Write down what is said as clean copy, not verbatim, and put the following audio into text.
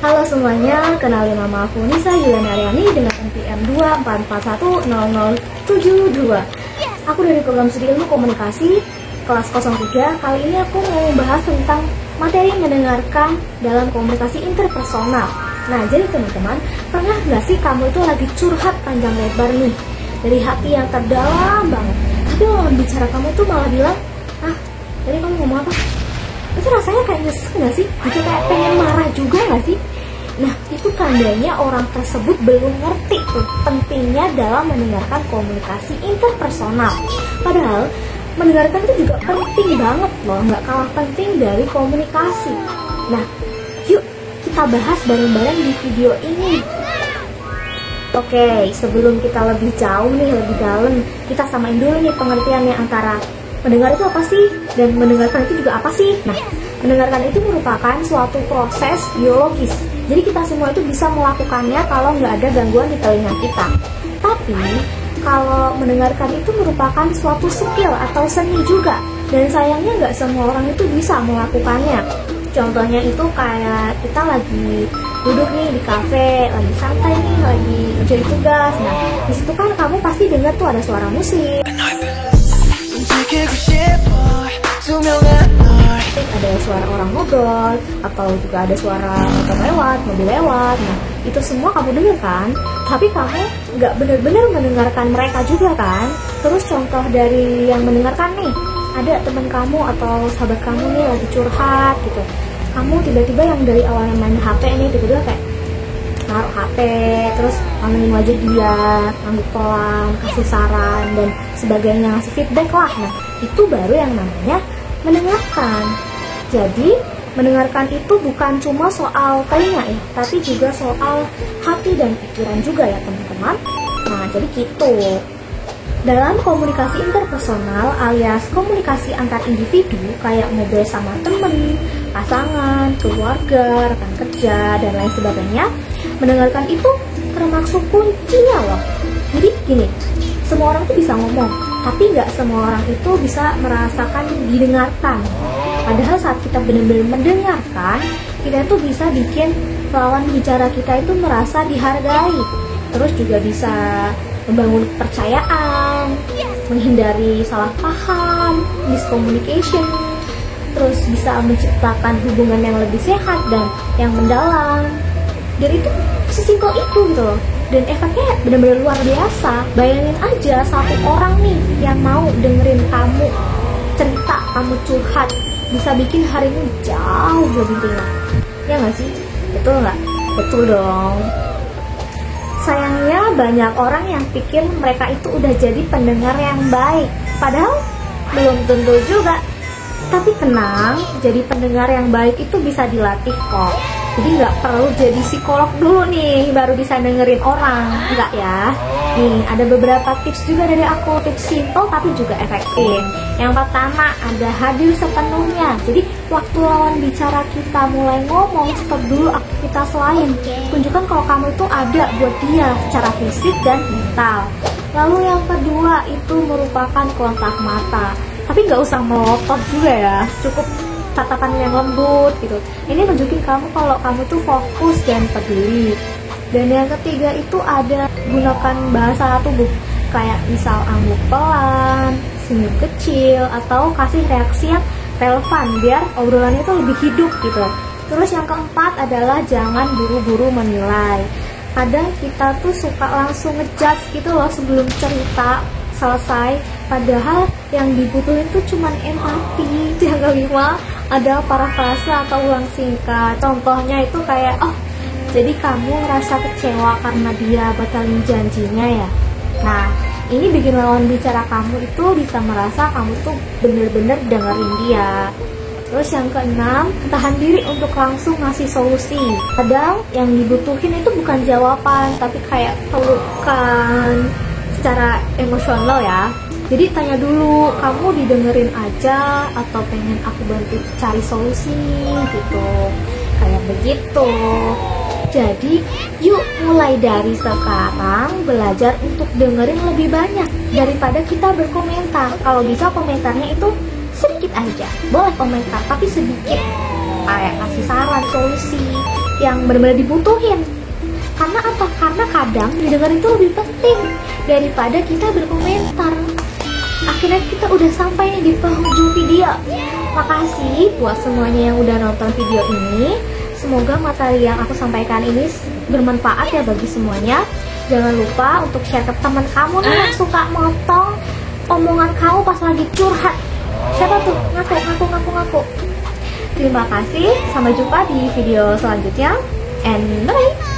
Halo semuanya, kenalin nama aku Nisa Yuliana Aryani dengan NPM 244100072. Aku dari program studi ilmu komunikasi kelas 03. Kali ini aku mau membahas tentang materi mendengarkan dalam komunikasi interpersonal. Nah, jadi teman-teman, pernah nggak sih kamu itu lagi curhat panjang lebar nih dari hati yang terdalam banget, tapi lawan bicara kamu itu malah bilang, tadi kamu ngomong apa? Itu rasanya kayak nyesek nggak sih? Gitu kayak pengen marah juga nggak sih? Nah, itu tandanya orang tersebut belum ngerti tuh pentingnya dalam mendengarkan komunikasi interpersonal. Padahal mendengarkan itu juga penting banget loh, nggak kalah penting dari komunikasi. Nah, yuk kita bahas bareng-bareng di video ini. Oke, sebelum kita lebih jauh nih, lebih dalam, kita samain dulu nih pengertiannya antara mendengar itu apa sih dan mendengarkan itu juga apa sih. Nah, mendengarkan itu merupakan suatu proses biologis. Jadi kita semua itu bisa melakukannya kalau nggak ada gangguan di telinga kita. Tapi kalau mendengarkan itu merupakan suatu skill atau seni juga. Dan sayangnya nggak semua orang itu bisa melakukannya. Contohnya itu kayak kita lagi duduk nih di kafe, lagi santai nih, lagi kerjain tugas. Nah, di situ kan kamu pasti dengar tuh ada suara musik, ada suara orang ngobrol, atau juga ada suara motor lewat, mobil lewat. Nah, itu semua kamu dengar kan? Tapi kamu nggak benar-benar mendengarkan mereka juga kan? Terus contoh dari yang mendengarkan nih, ada teman kamu atau sahabat kamu nih lagi curhat gitu. Kamu tiba-tiba yang dari awalnya main HP nih, tiba-tiba kayak naruh HP, terus ngomongin wajah dia, ngangguk pelan, kasih saran, dan sebagainya, ngasih feedback lah. Nah, itu baru yang namanya mendengarkan. Jadi, mendengarkan itu bukan cuma soal telinga ya, tapi juga soal hati dan pikiran juga ya teman-teman. Nah, jadi gitu. Dalam komunikasi interpersonal alias komunikasi antar individu kayak ngobrol sama temen, pasangan, keluarga, rekan kerja, dan lain sebagainya, mendengarkan itu termasuk kuncinya loh. Jadi gini, semua orang tuh bisa ngomong, tapi nggak semua orang itu bisa merasakan didengarkan. Padahal saat kita benar-benar mendengarkan, kita tuh bisa bikin lawan bicara kita itu merasa dihargai. Terus juga bisa membangun kepercayaan, menghindari salah paham, miscommunication, terus bisa menciptakan hubungan yang lebih sehat dan yang mendalam. Dan itu sesimpel itu gitu loh. Dan efeknya benar-benar luar biasa. Bayangin aja satu orang nih yang mau dengerin kamu cerita, kamu curhat, bisa bikin harimu jauh lebih tenang. Ya nggak sih? Betul nggak? Betul dong. Sayangnya banyak orang yang pikir mereka itu udah jadi pendengar yang baik. Padahal belum tentu juga. Tapi tenang, jadi pendengar yang baik itu bisa dilatih kok. Jadi nggak perlu jadi psikolog dulu nih baru bisa dengerin orang, nggak ya. Nih ada beberapa tips juga dari aku, tips simple tapi juga efektif. Yang pertama ada hadir sepenuhnya. Jadi waktu lawan bicara kita mulai ngomong, stop dulu aktivitas lain. Tunjukkan kalau kamu itu ada buat dia secara fisik dan mental. Lalu yang kedua itu merupakan kontak mata. Tapi nggak usah melotot juga ya, cukup tatapan yang lembut gitu. Ini nunjukin kamu kalau kamu tuh fokus dan peduli. Dan yang ketiga itu ada gunakan bahasa tubuh, kayak misal angguk pelan, senyum kecil, atau kasih reaksi yang relevan biar obrolannya itu lebih hidup gitu. Terus yang keempat adalah jangan buru-buru menilai. Kadang kita tuh suka langsung ngejudge gitu loh sebelum cerita selesai, padahal yang dibutuhin tuh cuman empati. Yang kelima ada parafrase atau ulang singkat. Contohnya itu kayak, jadi kamu ngerasa kecewa karena dia batalin janjinya ya. Nah, ini bikin lawan bicara kamu itu bisa merasa kamu tuh bener-bener dengerin dia. Terus yang keenam, tahan diri untuk langsung ngasih solusi. Kadang yang dibutuhin itu bukan jawaban, tapi kayak pelukan secara emosional ya. Jadi tanya dulu, kamu didengerin aja atau pengen aku bantu cari solusi gitu. Kayak begitu. Jadi yuk mulai dari sekarang belajar untuk dengerin lebih banyak daripada kita berkomentar. Kalau bisa komentarnya itu sedikit aja. Boleh komentar tapi sedikit. Kayak kasih saran, solusi, yang benar-benar dibutuhin. Karena apa? Karena kadang didengar itu lebih penting daripada kita berkomentar. Akhirnya kita udah sampai nih di penghujung video. Makasih buat semuanya yang udah nonton video ini. Semoga materi yang aku sampaikan ini bermanfaat ya bagi semuanya. Jangan lupa untuk share ke teman kamu nih yang suka motong omongan kamu pas lagi curhat. Siapa tuh? Ngaku. Terima kasih. Sampai jumpa di video selanjutnya. And bye.